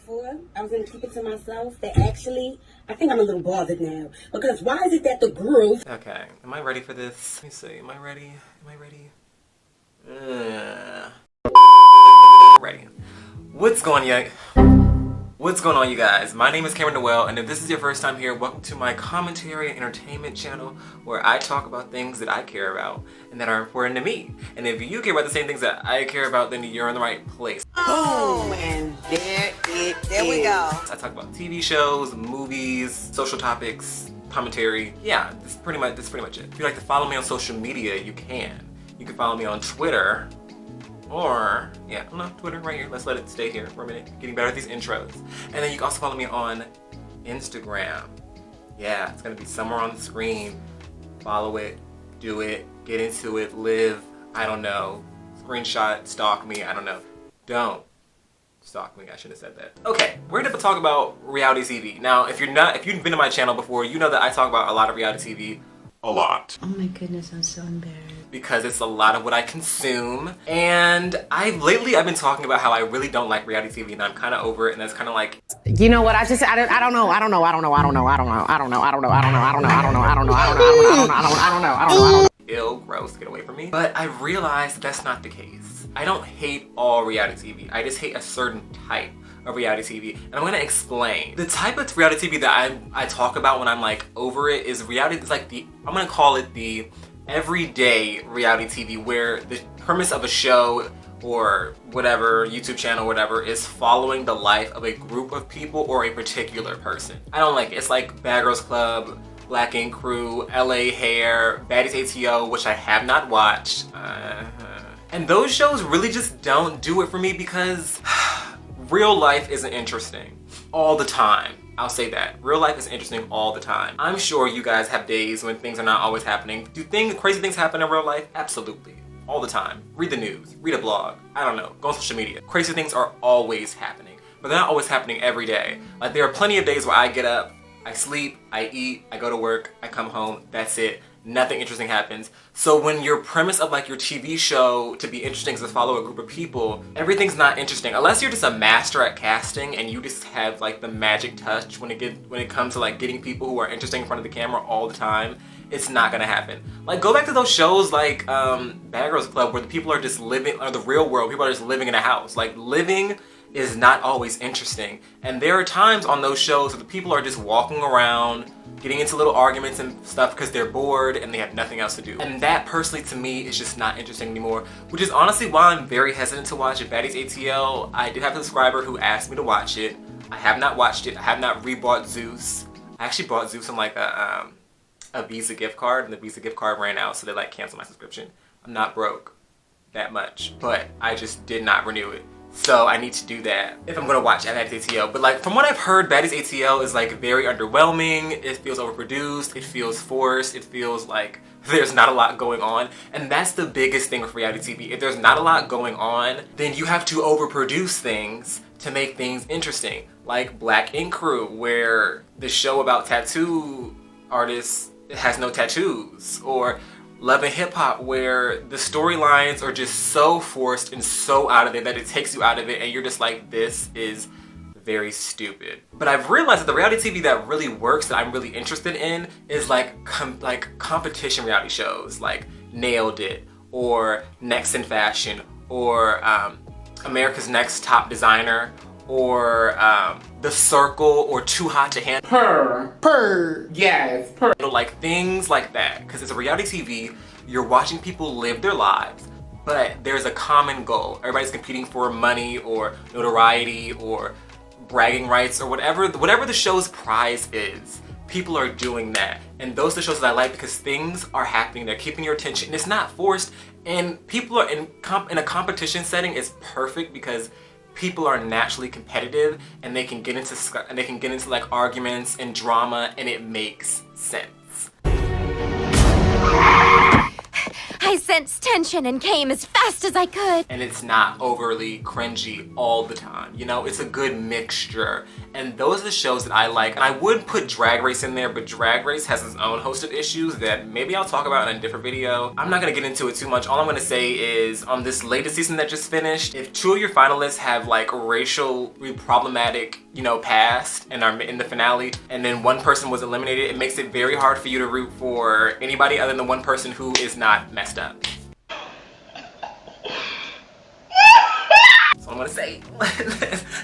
before. I was going to keep it to myself. That actually, I think I'm a little bothered now. Because why is it that the girls... Okay, am I ready for this? Let me see, am I ready? Am I ready? Ready. What's going on, you guys? My name is Noel, and if this is your first time here, welcome to my commentary and entertainment channel where I talk about things that I care about and that are important to me. And if you care about the same things that I care about, then you're in the right place. Boom! And there we go. I talk about TV shows, movies, social topics, commentary. Yeah, that's pretty much it. If you'd like to follow me on social media, you can. You can follow me on Twitter. Or, yeah, I don't know, Twitter right here. Let's let it stay here for a minute. Getting better at these intros. And then you can also follow me on Instagram. Yeah, it's gonna be somewhere on the screen. Follow it, do it, get into it, live, I don't know. Screenshot, stalk me, I don't know. Don't stalk me, I should have said that. Okay, we're gonna talk about reality TV. Now, if you've been to my channel before, you know that I talk about a lot of reality TV. A lot. Oh my goodness, I'm so embarrassed. Because it's a lot of what I consume. And lately I've been talking about how I really don't like reality TV and I'm kind of over it, and that's kind of like, you know what, I don't know. Ill, gross, get away from me. But I realized that's not the case. I don't hate all reality TV. I just hate a certain type of reality TV, and I'm gonna explain. The type of reality TV that I talk about when I'm like over it is reality. It's like I'm gonna call it the everyday reality TV, where the premise of a show or whatever, YouTube channel, whatever, is following the life of a group of people or a particular person. I don't like it. It's like Bad Girls Club, Black Ink Crew, LA Hair, Baddies ATL, which I have not watched. And those shows really just don't do it for me because real life isn't interesting all the time. I'll say that. Real life is interesting all the time. I'm sure you guys have days when things are not always happening. Do crazy things happen in real life? Absolutely. All the time. Read the news, read a blog, I don't know, go on social media. Crazy things are always happening, but they're not always happening every day. Like, there are plenty of days where I get up, I sleep, I eat, I go to work, I come home, that's it. Nothing interesting happens. So when your premise of like your TV show to be interesting is to follow a group of people, everything's not interesting. Unless you're just a master at casting and you just have like the magic touch when it comes to like getting people who are interesting in front of the camera all the time, it's not gonna happen. Like, go back to those shows like Bad Girls Club, where the people are just living, or the real world, people are just living in a house. Like, living is not always interesting. And there are times on those shows where the people are just walking around, getting into little arguments and stuff because they're bored and they have nothing else to do. And that, personally, to me, is just not interesting anymore, which is honestly why I'm very hesitant to watch it. Baddies ATL, I did have a subscriber who asked me to watch it. I have not watched it. I have not rebought Zeus. I actually bought Zeus on like a Visa gift card, and the Visa gift card ran out, so they like canceled my subscription. I'm not broke that much, but I just did not renew it. So I need to do that if I'm gonna watch Baddies ATL. But like, from what I've heard, Baddies ATL is like very underwhelming. It feels overproduced. It feels forced. It feels like there's not a lot going on. And that's the biggest thing with reality TV. If there's not a lot going on, then you have to overproduce things to make things interesting. Like Black Ink Crew, where the show about tattoo artists has no tattoos. Or Love and Hip Hop, where the storylines are just so forced and so out of it that it takes you out of it and you're just like, this is very stupid. But I've realized that the reality TV that really works, that I'm really interested in, is like competition reality shows, like Nailed It, or Next in Fashion, or America's Next Top Designer, or The Circle, or Too Hot to Handle. Yes. Like things like that, because it's a reality TV, you're watching people live their lives, but there's a common goal. Everybody's competing for money or notoriety or bragging rights or whatever the show's prize is. People are doing that, and those are the shows that I like because things are happening, they're keeping your attention, and it's not forced, and people are in a competition setting is perfect because people are naturally competitive and they can get into like arguments and drama, and it makes sense. I sensed tension and came as fast as I could. And it's not overly cringy all the time. You know, it's a good mixture. And those are the shows that I like. And I would put Drag Race in there, but Drag Race has its own host of issues that maybe I'll talk about in a different video. I'm not gonna get into it too much. All I'm gonna say is on this latest season that just finished, if 2 of your finalists have like racially problematic, you know, past and are in the finale, and then one person was eliminated, it makes it very hard for you to root for anybody other than one person who is not messed up. That's all I'm gonna say.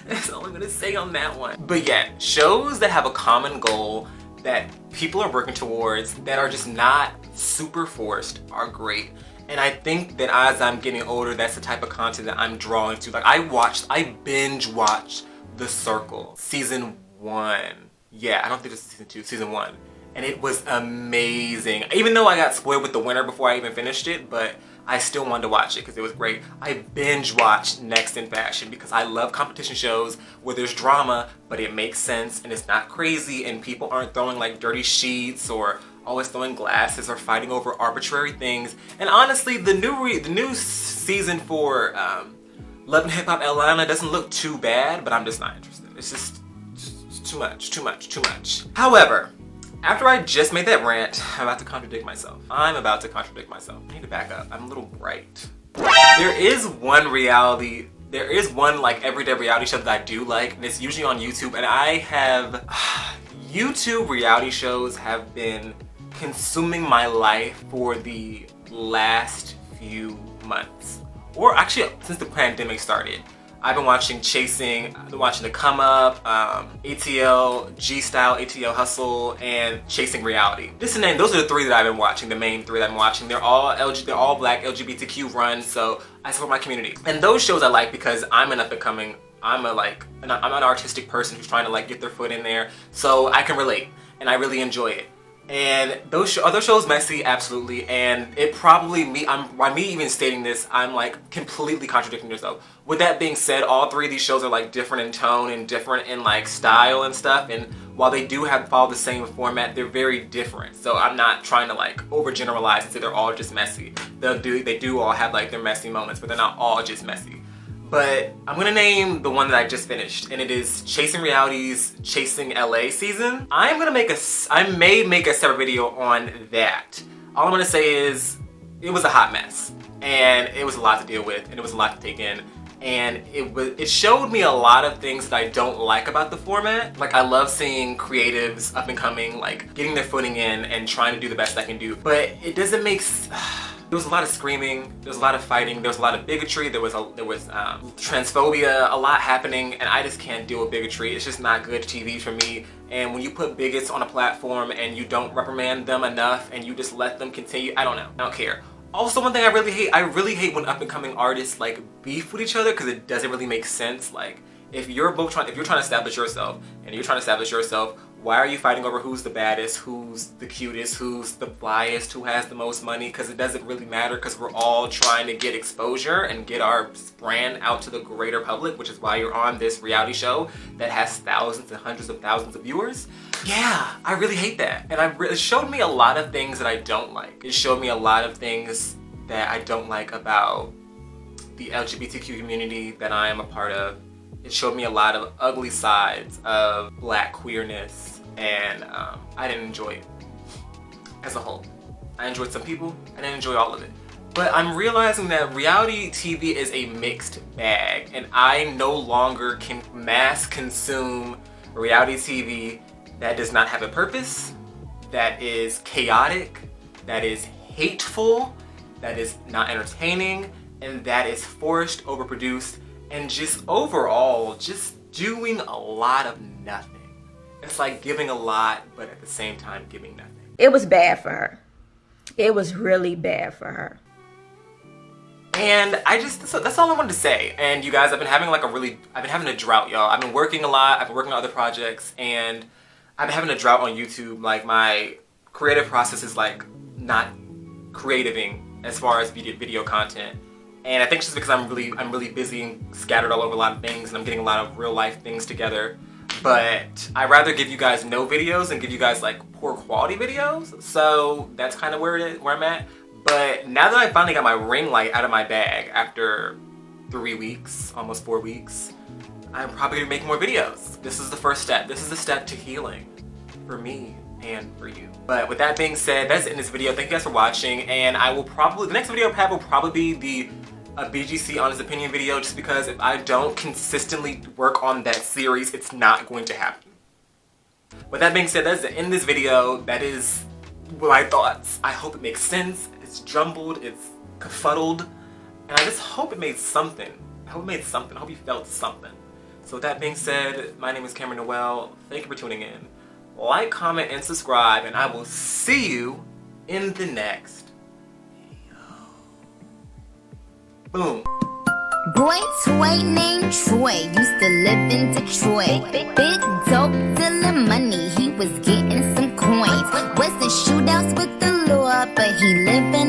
That's all I'm gonna say on that one. But yeah, shows that have a common goal that people are working towards that are just not super forced are great. And I think that as I'm getting older, that's the type of content that I'm drawing to. Like I binge watched The Circle, season 1. Yeah, I don't think it's season 2, season 1. And it was amazing. Even though I got spoiled with the winner before I even finished it, but I still wanted to watch it because it was great. I binge watched Next in Fashion because I love competition shows where there's drama, but it makes sense and it's not crazy and people aren't throwing like dirty sheets or always throwing glasses or fighting over arbitrary things. And honestly, the new season for Love and Hip Hop Atlanta doesn't look too bad, but I'm just not interested. It's just too much. However, after I just made that rant, I'm about to contradict myself. I need to back up. I'm a little bright. There is one like everyday reality show that I do like, and it's usually on YouTube, and I have YouTube reality shows have been consuming my life for the last few months. Or actually, since the pandemic started. I've been watching The Come Up, ATL, G-Style, ATL Hustle, and Chasing Reality. Just to name, those are the 3 that I've been watching, the main 3 that I've been watching. They're all black LGBTQ run, so I support my community. And those shows I like because I'm an up-and-coming, I'm an artistic person who's trying to like get their foot in there, so I can relate, and I really enjoy it. And are those shows messy? Absolutely. And it probably, by me even stating this, I'm like completely contradicting yourself. With that being said, all 3 of these shows are like different in tone and different in like style and stuff. And while they do follow the same format, they're very different. So I'm not trying to like overgeneralize and say they're all just messy. They do all have like their messy moments, but they're not all just messy. But I'm gonna name the one that I just finished, and it is Chasing Reality's Chasing LA season. I may make a separate video on that. All I'm gonna say is, it was a hot mess, and it was a lot to deal with, and it was a lot to take in, and it showed me a lot of things that I don't like about the format. Like, I love seeing creatives up and coming, like getting their footing in and trying to do the best I can do, but it doesn't make there was a lot of screaming, there was a lot of fighting, there was a lot of bigotry, there was transphobia, a lot happening, and I just can't deal with bigotry. It's just not good TV for me. And when you put bigots on a platform and you don't reprimand them enough and you just let them continue, I don't know, I don't care. Also, one thing I really hate when up-and-coming artists like beef with each other because it doesn't really make sense. Like, if you're trying to establish yourself and you're trying to establish yourself, why are you fighting over who's the baddest, who's the cutest, who's the flyest, who has the most money? Because it doesn't really matter, because we're all trying to get exposure and get our brand out to the greater public, which is why you're on this reality show that has thousands and hundreds of thousands of viewers. Yeah, I really hate that. And it showed me a lot of things that I don't like. It showed me a lot of things that I don't like about the LGBTQ community that I am a part of. It showed me a lot of ugly sides of Black queerness, and I didn't enjoy it as a whole. I enjoyed some people, I didn't enjoy all of it. But I'm realizing that reality TV is a mixed bag, and I no longer can mass consume reality TV that does not have a purpose, that is chaotic, that is hateful, that is not entertaining, and that is forced, overproduced, and just overall, just doing a lot of nothing. It's like giving a lot, but at the same time giving nothing. It was bad for her. It was really bad for her. And so that's all I wanted to say. And you guys, I've been having a drought, y'all. I've been working a lot, I've been working on other projects, and I've been having a drought on YouTube. Like, my creative process is like not creativing as far as video content. And I think it's just because I'm really busy and scattered all over a lot of things, and I'm getting a lot of real life things together. But I'd rather give you guys no videos and give you guys like poor quality videos. So that's kind of where I'm at. But now that I finally got my ring light out of my bag after 3 weeks, almost 4 weeks, I'm probably gonna make more videos. This is the first step. This is the step to healing for me and for you. But with that being said, that's it in this video. Thank you guys for watching, and I will probably, the next video I have will probably be a BGC honest opinion video, just because if I don't consistently work on that series, it's not going to happen. With that being said, that's the end of this video. That is my thoughts. I hope it makes sense. It's jumbled, it's kerfuddled, and I just hope it made something. I hope it made something. I hope you felt something. So with that being said, my name is Cameron Noel. Thank you for tuning in. Like, comment, and subscribe, and I will see you in the next video. Boom. Boy toy named Troy used to live in Detroit. Big dope dealing money, he was getting some coins. Wasn't shootouts with the law, but he living